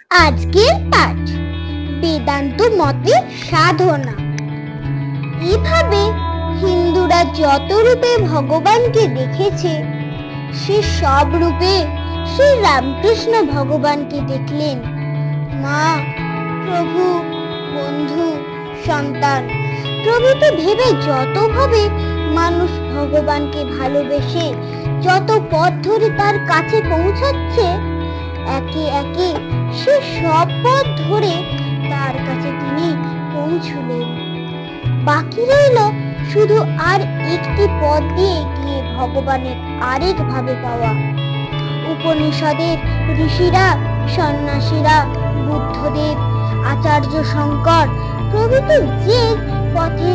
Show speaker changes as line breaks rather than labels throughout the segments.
আজকের পাঠ বেদান্ত মতে সাধনা। এভাবে হিন্দুরা যত রূপে ভগবানকে দেখেছে, সে সব রূপে শ্রী রামকৃষ্ণ ভগবানকে দেখলেন। মা, প্রভু, বন্ধু, সন্তান প্রভৃতি ভেবে যতভাবে মানুষ ভগবানকে ভালোবেসে যত পথ ধরে তার কাছে পৌঁছাচ্ছে, একে একে সে সব পথ ধরে তার কাছে তিনি পৌঁছলেন। বাকি রইল শুধু আর একটি পথ দিয়ে গিয়ে ভগবানের আরেক ভাবে পাওয়া। উপনিষদের ঋষিরা, সন্ন্যাসীরা, বুদ্ধদেব, আচার্য শঙ্কর প্রভৃতি যে পথে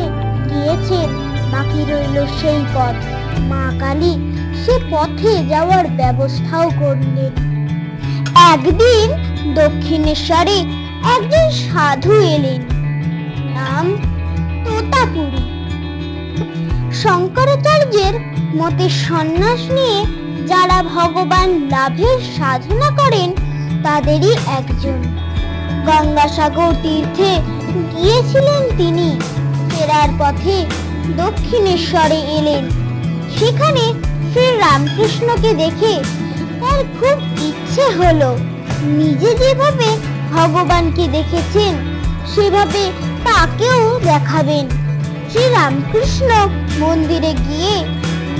গিয়েছেন, বাকি রইল সেই পথ। মা কালী সে পথে যাওয়ার ব্যবস্থাও করলেন। একদিন দক্ষিণেশ্বরে একজন সাধু এলেন, নাম তোতাপুরী। শঙ্করাচার্যের মতে সন্ন্যাস নিয়ে যারা ভগবান লাভের সাধনা করেন তাদেরই একজন। গঙ্গাসাগর তীর্থে গিয়েছিলেন তিনি। ফেরার পথে দক্ষিণেশ্বরে এলেন। সেখানে শ্রী রামকৃষ্ণকে দেখে তার খুব ইচ্ছে হলো নিজে যেভাবে ভগবানকে দেখেছেন সেভাবে তাকেও দেখাবেন। শ্রী রামকৃষ্ণ মন্দিরে গিয়ে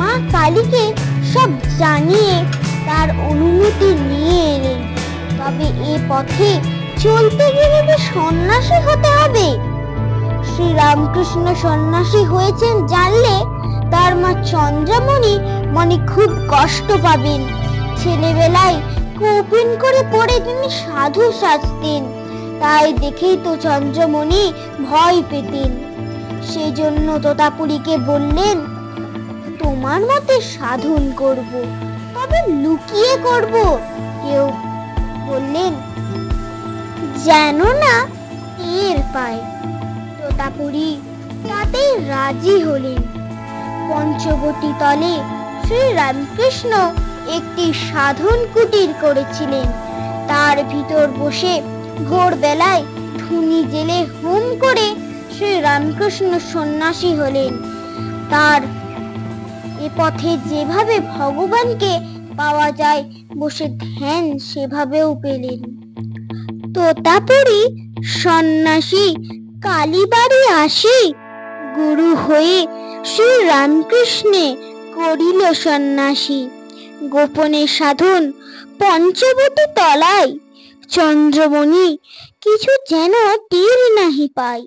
মা কালীকে সব জানিয়ে তার অনুমতি নিয়ে এলেন। তবে এ পথে চলতে গেলে তো সন্ন্যাসী হতে হবে। শ্রী রামকৃষ্ণ সন্ন্যাসী হয়েছেন জানলে তার মা চন্দ্রমণি মনে খুব কষ্ট পাবেন। ছেলেবেলায় কৌপিন করে পড়ে তিনি সাধু সাজতেন, তাই দেখেই তো চন্দ্রমণি ভয় পেতেন। সেজন্য তোতাপুরীকে বললেন, তোমার মতে সাধন করব, তবে লুকিয়ে করব। কেউ বললেন, যেন না টের পায়। তোতাপুরী তাতেই রাজি হলেন। পঞ্চবটী তলে শ্রী রামকৃষ্ণ একটি সাধন কুটির করেছিলেন। তার ভিতর বসে ভোরবেলায় ধুনি জেলে হোম করে শ্রী রামকৃষ্ণ সন্ন্যাসী হলেন। তার এ পথে যেভাবে ভগবানকে পাওয়া যায় বসে ধ্যান সেভাবেও পেলেন। তোতাপুরী সন্ন্যাসী কালীবাড়ি আসি গুরু হয়ে শ্রী রামকৃষ্ণে করিল সন্ন্যাসী। গোপনে সাধন পঞ্চবটী তলায়, চন্দ্রমণি কিছু যেন টের নাহি পায়।